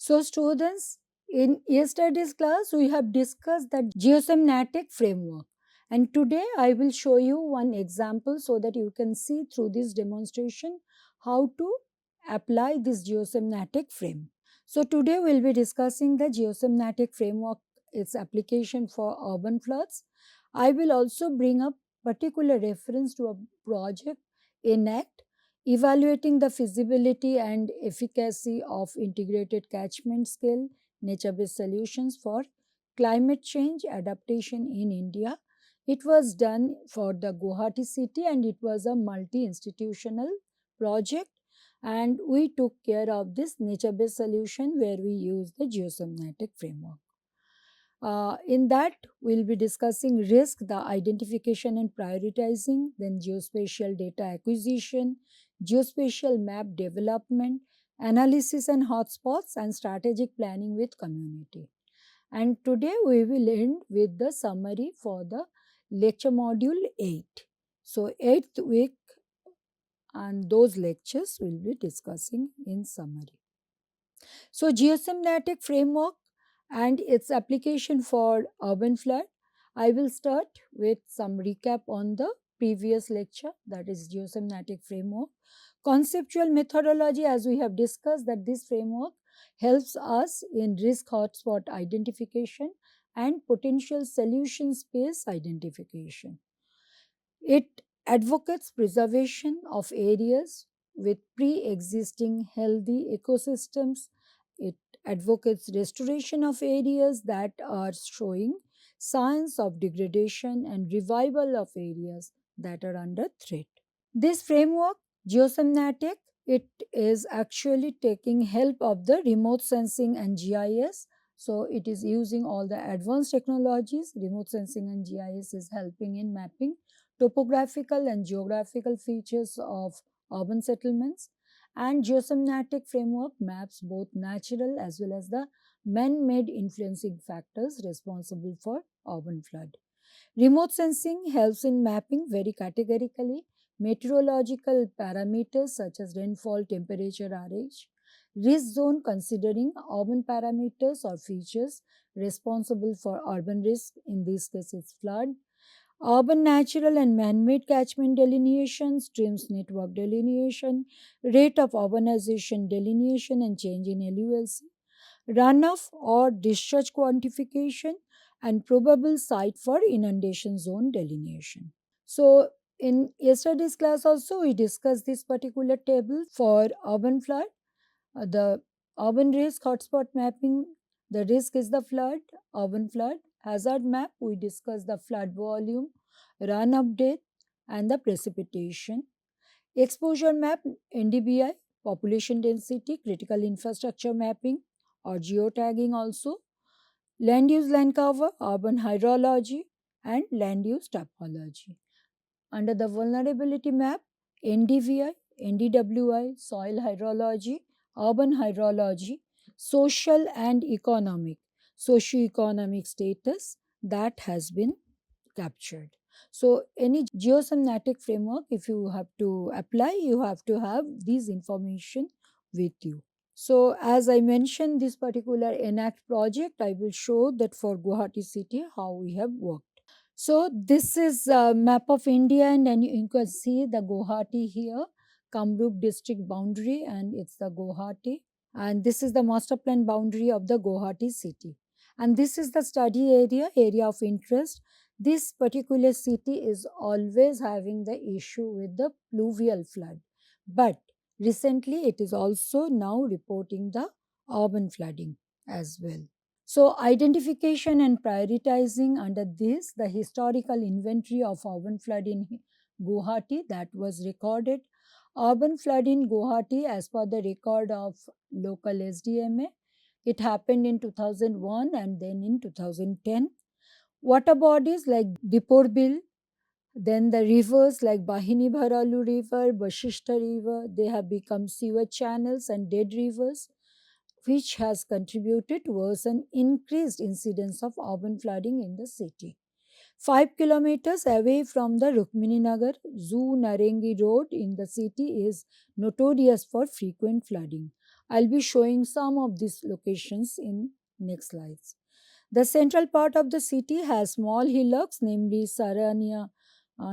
So students, in yesterday's class, we have discussed the geosemitic framework. And today I will show you one example so that you can see through this demonstration how to apply this geosemitic frame. So today we'll be discussing the geosemitic framework, its application for urban floods. I will also bring up particular reference to a project ENACT evaluating the feasibility and efficacy of integrated catchment scale nature-based solutions for climate change adaptation in India. It was done for the Guwahati city and it was a multi-institutional project, and we took care of this nature-based solution where we use the geosemitic framework. In that, we'll be discussing risk, the identification and prioritizing, then geospatial data acquisition, geospatial map development, analysis and hotspots, and strategic planning with community. And today we will end with the summary for the lecture module 8. So, 8th week and those lectures we'll be discussing in summary. So, geosemitic framework and its application for urban flood. I will start with some recap on the previous lecture, that is geosemitic framework. Conceptual methodology, as we have discussed, that this framework helps us in risk hotspot identification and potential solution space identification. It advocates preservation of areas with pre-existing healthy ecosystems. It advocates restoration of areas that are showing signs of degradation and revival of areas that are under threat. This framework, geosemitic, it is actually taking help of the remote sensing and GIS. So it is using all the advanced technologies. Remote sensing and GIS is helping in mapping topographical and geographical features of urban settlements, and geosemitic framework maps both natural as well as the man-made influencing factors responsible for urban flood. Remote sensing helps in mapping very categorically meteorological parameters such as rainfall, temperature, RH, risk zone considering urban parameters or features responsible for urban risk, in this case it's flood, urban natural and man-made catchment delineation, streams network delineation, rate of urbanization delineation and change in LULC, runoff or discharge quantification, and probable site for inundation zone delineation. So, in yesterday's class also we discussed this particular table for urban flood. The urban risk hotspot mapping, the risk is the flood, urban flood. Hazard map, we discussed the flood volume, run update, and the precipitation. Exposure map, NDBI, population density, critical infrastructure mapping or geotagging also. Land use land cover, urban hydrology, and land use topology. Under the vulnerability map, NDVI, NDWI, soil hydrology, urban hydrology, social and economic, socio-economic status that has been captured. So, any geosemitic framework, if you have to apply, you have to have these information with you. So, as I mentioned, this particular ENACT project, I will show that for Guwahati city how we have worked. So, this is a map of India, and then you can see the Guwahati here, Kamrup district boundary, and it's the Guwahati. And this is the master plan boundary of the Guwahati city. And this is the study area of interest. This particular city is always having the issue with the pluvial flood. But recently, it is also now reporting the urban flooding as well. So, identification and prioritizing under this, the historical inventory of urban flood in Guwahati that was recorded. Urban flood in Guwahati, as per the record of local SDMA, it happened in 2001 and then in 2010. Water bodies like Dipor Bill, then the rivers like Bahini Bharalu River, Bashishta River, they have become sewer channels and dead rivers, which has contributed towards an increased incidence of urban flooding in the city. 5 kilometers away from the Rukmini Nagar, Zoo Narengi Road in the city is notorious for frequent flooding. I'll be showing some of these locations in next slides. The central part of the city has small hillocks, namely Saranya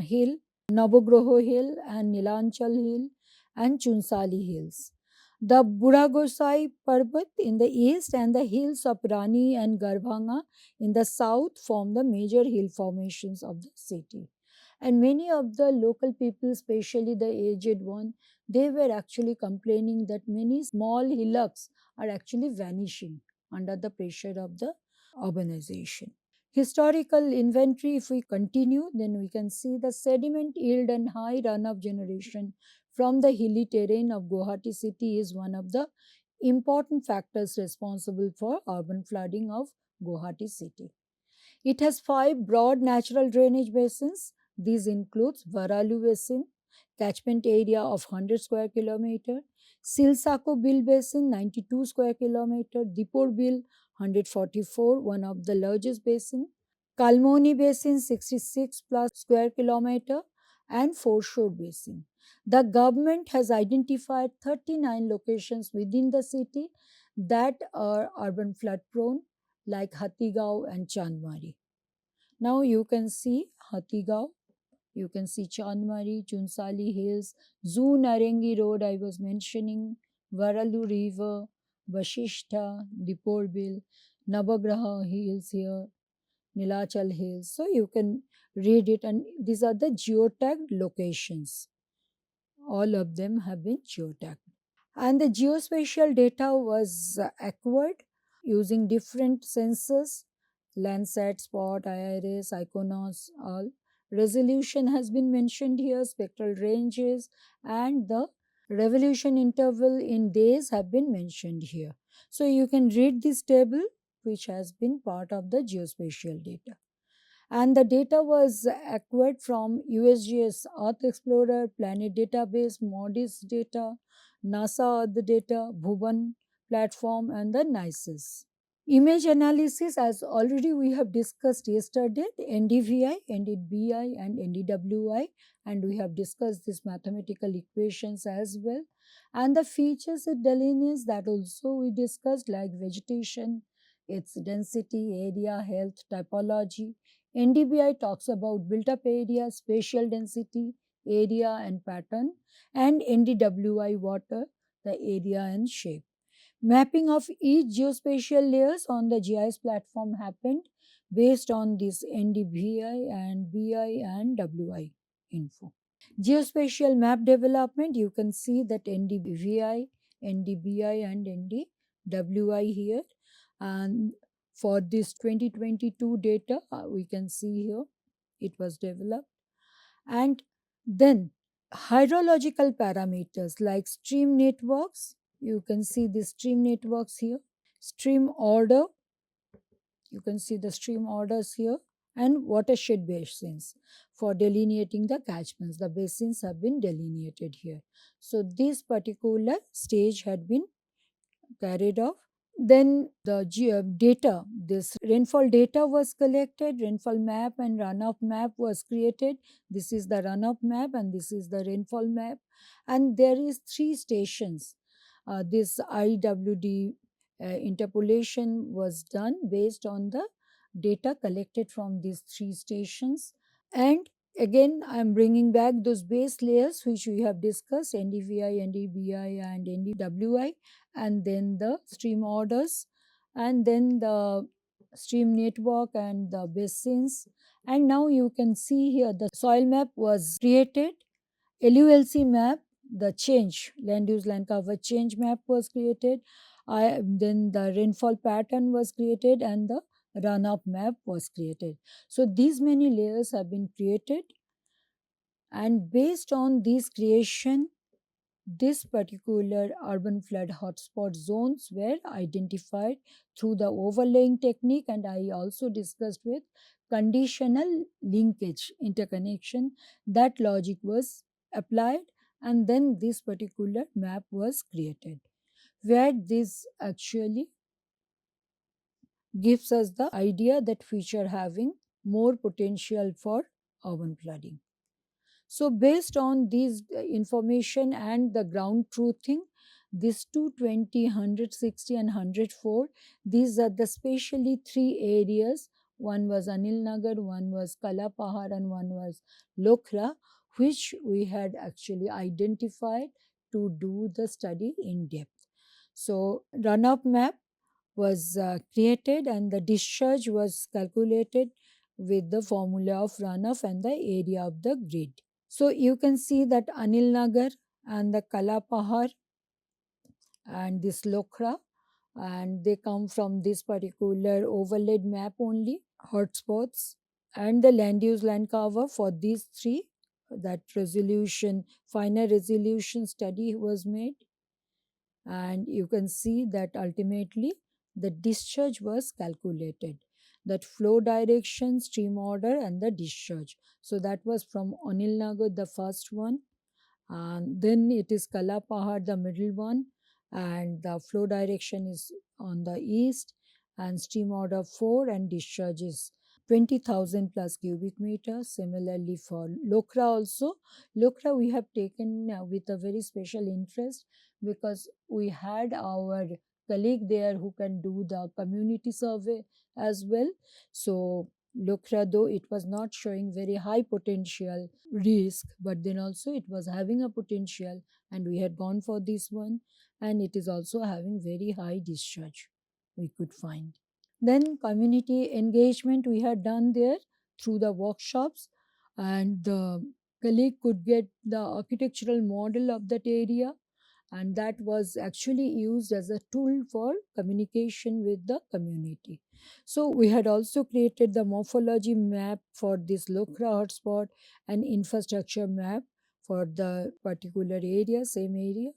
Hill, Navagroho Hill, and Nilanchal Hill, and Chunsali Hills. The Buragosai Parbat in the east and the hills of Rani and Garbhanga in the south form the major hill formations of the city. And many of the local people, especially the aged one, they were actually complaining that many small hillocks are actually vanishing under the pressure of the urbanization. Historical inventory, if we continue, then we can see the sediment yield and high runoff generation from the hilly terrain of Guwahati city is one of the important factors responsible for urban flooding of Guwahati city. It has 5 broad natural drainage basins. These includes Varalu Basin, catchment area of 100 square kilometer, Silsako Bill Basin, 92 square kilometer, Dipur Bill, 144, one of the largest basin, Kalmoni Basin, 66 plus square kilometer, and Foreshore Basin. The government has identified 39 locations within the city that are urban flood prone, like Hatigao and Chandmari. Now you can see Hatigao, you can see Chandmari, Chunsali Hills, Zoo Narengi Road I was mentioning, Varalu River, Vashishta, Diporbil, Navagraha Hills here, Nilachal Hills. So you can read it, and these are the geotagged locations. All of them have been geotagged. And the geospatial data was acquired using different sensors, Landsat, Spot, IRS, Iconos, all. Resolution has been mentioned here, spectral ranges, and the revolution interval in days have been mentioned here. So you can read this table, which has been part of the geospatial data. And the data was acquired from USGS Earth Explorer, Planet Database, MODIS data, NASA Earth data, Bhuvan platform, and the NICES. Image analysis, as already we have discussed yesterday, NDVI, NDBI, and NDWI, and we have discussed these mathematical equations as well. And the features it delineates, that also we discussed, like vegetation, its density, area, health, typology. NDBI talks about built up area, spatial density, area, and pattern, and NDWI water, the area and shape. Mapping of each geospatial layers on the GIS platform happened based on this NDVI and BI and WI info. Geospatial map development, you can see that NDVI, NDBI, and NDWI here. And for this 2022 data, we can see here it was developed. And then hydrological parameters like stream networks, you can see the stream networks here, stream order, you can see the stream orders here, and watershed basins for delineating the catchments. The basins have been delineated here. So this particular stage had been carried off. Then the data, this rainfall data was collected, rainfall map and runoff map was created. This is the runoff map and this is the rainfall map. And there is 3 stations. This IWD interpolation was done based on the data collected from these 3 stations. And again, I am bringing back those base layers which we have discussed, NDVI, NDBI, and NDWI, and then the stream orders, and then the stream network and the basins. And now you can see here the soil map was created, LULC map, the change, land use land cover change map was created, then the rainfall pattern was created, and the runoff map was created. So these many layers have been created, and based on this creation, this particular urban flood hotspot zones were identified through the overlaying technique, and I also discussed with conditional linkage interconnection. That logic was applied, and then this particular map was created, where this actually gives us the idea that future having more potential for urban flooding. So based on these information and the ground truthing, These 220, 160 and 104, these are the specially three areas. One was Anil Nagar, one was Kalapahar and one was Lokhra, which we had actually identified to do the study in depth. So run-up map was created and the discharge was calculated with the formula of runoff and the area of the grid. So you can see that Anil Nagar and the Kalapahar and this Lokhra, and they come from this particular overlaid map only, hotspots, and the land use land cover for these three. That resolution, final resolution study was made, and you can see that ultimately the discharge was calculated, that flow direction, stream order and the discharge. So that was from Anil Nagar, the first one, and then it is Kalapahar, the middle one, and the flow direction is on the east, and stream order 4 and discharge is 20,000 plus cubic meters. Similarly for Lokhra also, Lokhra we have taken with a very special interest because we had our colleague there who can do the community survey as well. So Lokhra, though it was not showing very high potential risk, but then also it was having a potential, and we had gone for this one, and it is also having very high discharge we could find. Then community engagement we had done there through the workshops, and the colleague could get the architectural model of that area, and that was actually used as a tool for communication with the community. So we had also created the morphology map for this Lokhra hotspot and infrastructure map for the particular area, same area,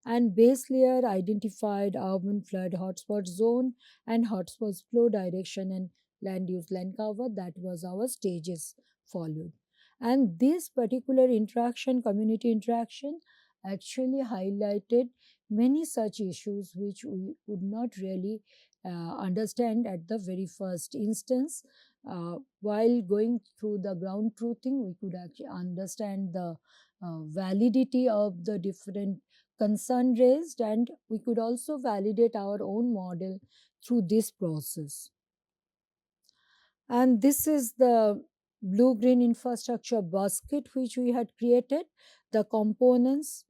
and base layer identified urban flood hotspot zone and hotspots flow direction and land use land cover. That was our stages followed. And this particular interaction, community interaction, actually highlighted many such issues which we would not really understand at the very first instance. While going through the ground truthing, we could actually understand the validity of the different concern raised, and we could also validate our own model through this process. And this is the blue green infrastructure basket which we had created. The components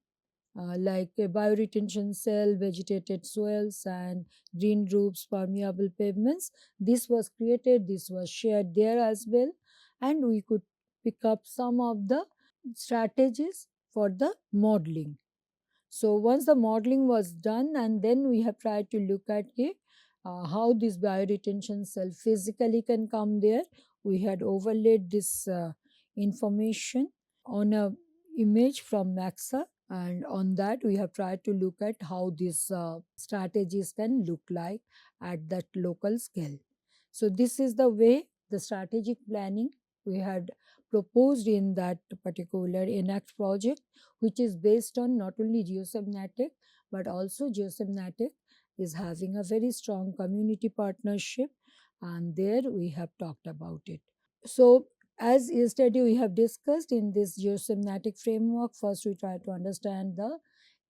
like a bioretention cell, vegetated soils, and green roofs, permeable pavements. This was created, this was shared there as well, and we could pick up some of the strategies for the modeling. So once the modeling was done, and then we have tried to look at how this bioretention cell physically can come there. We had overlaid this information on a image from Maxa, and on that we have tried to look at how these strategies can look like at that local scale. So this is the way the strategic planning we had proposed in that particular ENACT project, which is based on not only geosynthetic but also geosynthetic is having a very strong community partnership, and there we have talked about it. So as yesterday we have discussed in this geosynthetic framework, first we try to understand the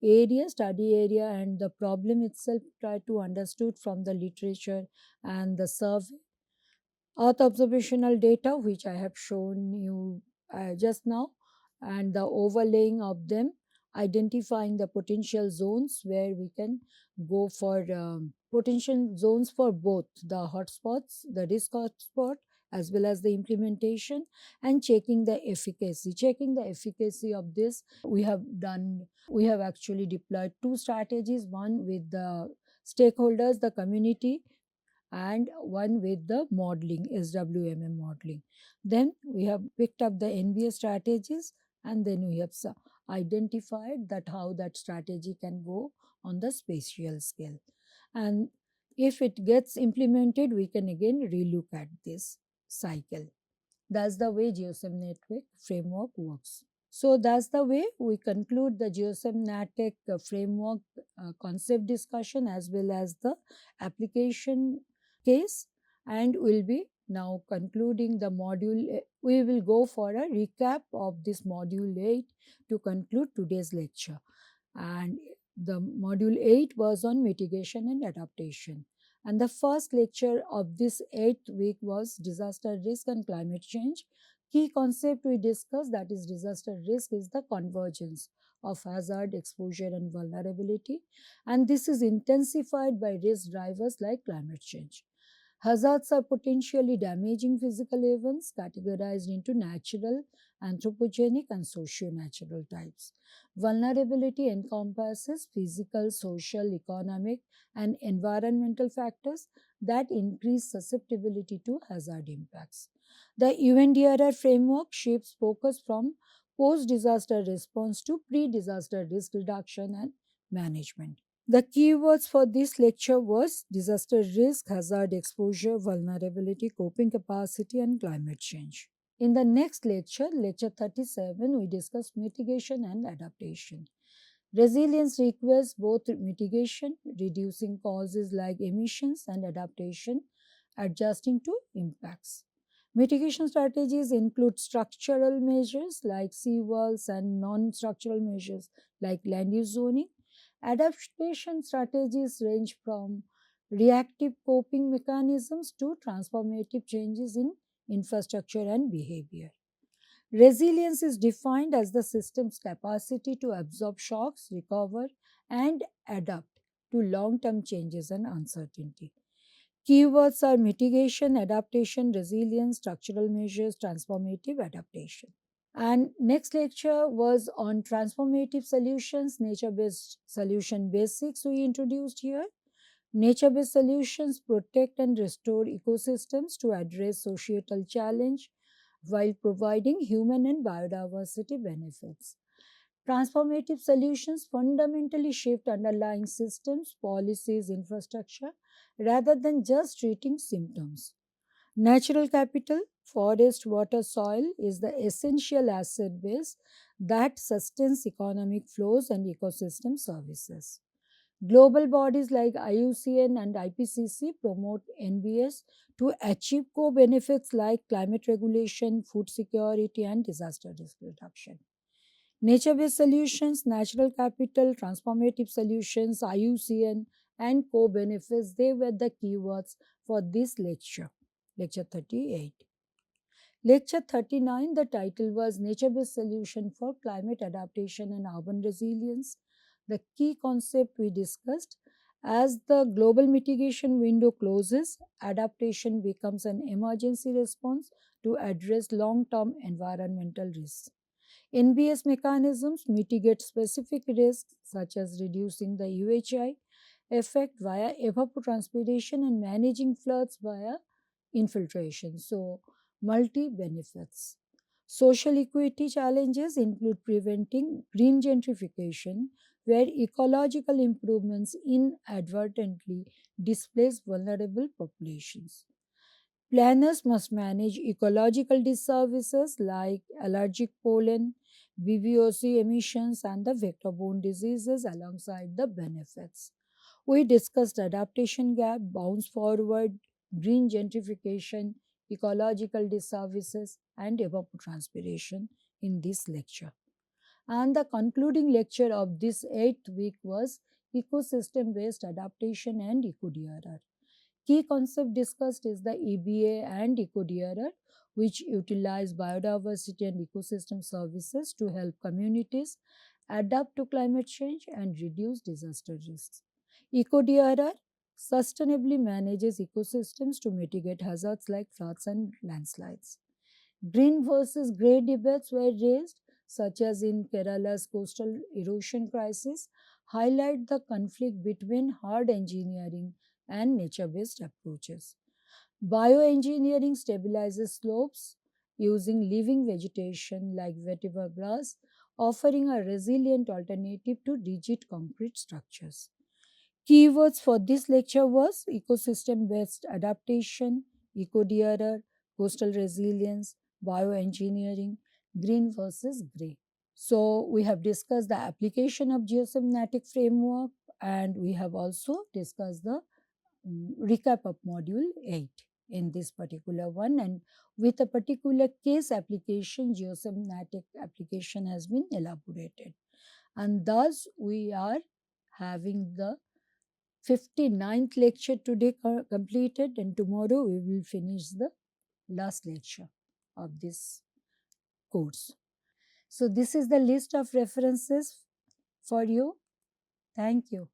area, study area, and the problem itself try to understood from the literature and the survey. Earth observational data, which I have shown you just now, and the overlaying of them, identifying the potential zones where we can go for potential zones for both the hotspots, the risk hotspot, as well as the implementation, and checking the efficacy. Checking the efficacy of this, we have done, we have actually deployed two strategies, one with the stakeholders, the community, and one with the modeling, SWMM modeling. Then we have picked up the NBA strategies, and then we have identified that how that strategy can go on the spatial scale. And if it gets implemented, we can again relook at this cycle. That's the way geosynthetic framework works. So that's the way we conclude the geosynthetic framework concept discussion as well as the application case, and we'll be now concluding the module. We will go for a recap of this module 8 to conclude today's lecture. And The module 8 was on mitigation and adaptation. And the first lecture of this 8th week was disaster risk and climate change. Key concept we discussed, that is disaster risk, is the convergence of hazard, exposure and vulnerability, and this is intensified by risk drivers like climate change. Hazards are potentially damaging physical events categorized into natural, anthropogenic, and socio-natural types. Vulnerability encompasses physical, social, economic, and environmental factors that increase susceptibility to hazard impacts. The UNDRR framework shifts focus from post disaster response to pre disaster risk reduction and management. The keywords for this lecture was disaster risk, hazard exposure, vulnerability, coping capacity, and climate change. In the next lecture, lecture 37, we discuss mitigation and adaptation. Resilience requires both mitigation, reducing causes like emissions, and adaptation, adjusting to impacts. Mitigation strategies include structural measures like seawalls and non structural measures like land use zoning. Adaptation strategies range from reactive coping mechanisms to transformative changes in infrastructure and behavior. Resilience is defined as the system's capacity to absorb shocks, recover, and adapt to long term changes and uncertainty. Keywords are mitigation, adaptation, resilience, structural measures, transformative adaptation. And next lecture was on transformative solutions, nature based solution basics we introduced here. Nature based solutions protect and restore ecosystems to address societal challenge while providing human and biodiversity benefits. Transformative solutions fundamentally shift underlying systems, policies, infrastructure rather than just treating symptoms. Natural capital, forest, water, soil is the essential asset base that sustains economic flows and ecosystem services. Global bodies like IUCN and IPCC promote NBS to achieve co benefits like climate regulation, food security, and disaster risk reduction. Nature based solutions, natural capital, transformative solutions, IUCN, and co benefits, they were the keywords for this lecture, lecture 38. Lecture 39, the title was Nature based Solution for Climate Adaptation and Urban Resilience. The key concept we discussed, as the global mitigation window closes, adaptation becomes an emergency response to address long term environmental risks. NBS mechanisms mitigate specific risks such as reducing the UHI effect via evapotranspiration and managing floods via infiltration. So, multi benefits. Social equity challenges include preventing green gentrification, where ecological improvements inadvertently displace vulnerable populations. Planners must manage ecological disservices like allergic pollen, BVOC emissions, and the vector-borne diseases alongside the benefits. We discussed adaptation gap, bounce forward, green gentrification, ecological disservices, and evapotranspiration in this lecture. And the concluding lecture of this 8th week was ecosystem based adaptation and EcoDRR. Key concept discussed is the EBA and EcoDRR, which utilize biodiversity and ecosystem services to help communities adapt to climate change and reduce disaster risks. EcoDRR sustainably manages ecosystems to mitigate hazards like floods and landslides. Green versus grey debates were raised, such as in Kerala's coastal erosion crisis, highlight the conflict between hard engineering and nature based approaches. Bioengineering stabilizes slopes using living vegetation like vetiver grass, offering a resilient alternative to rigid concrete structures. Keywords for this lecture was ecosystem based adaptation, EcoDRR, coastal resilience, bioengineering, green versus grey. So, we have discussed the application of geosemitic framework, and we have also discussed the recap of module 8 in this particular one, and with a particular case application, geosemitic application has been elaborated, and thus we are having the 59th lecture today completed, and tomorrow we will finish the last lecture of this course. So this is the list of references for you. Thank you.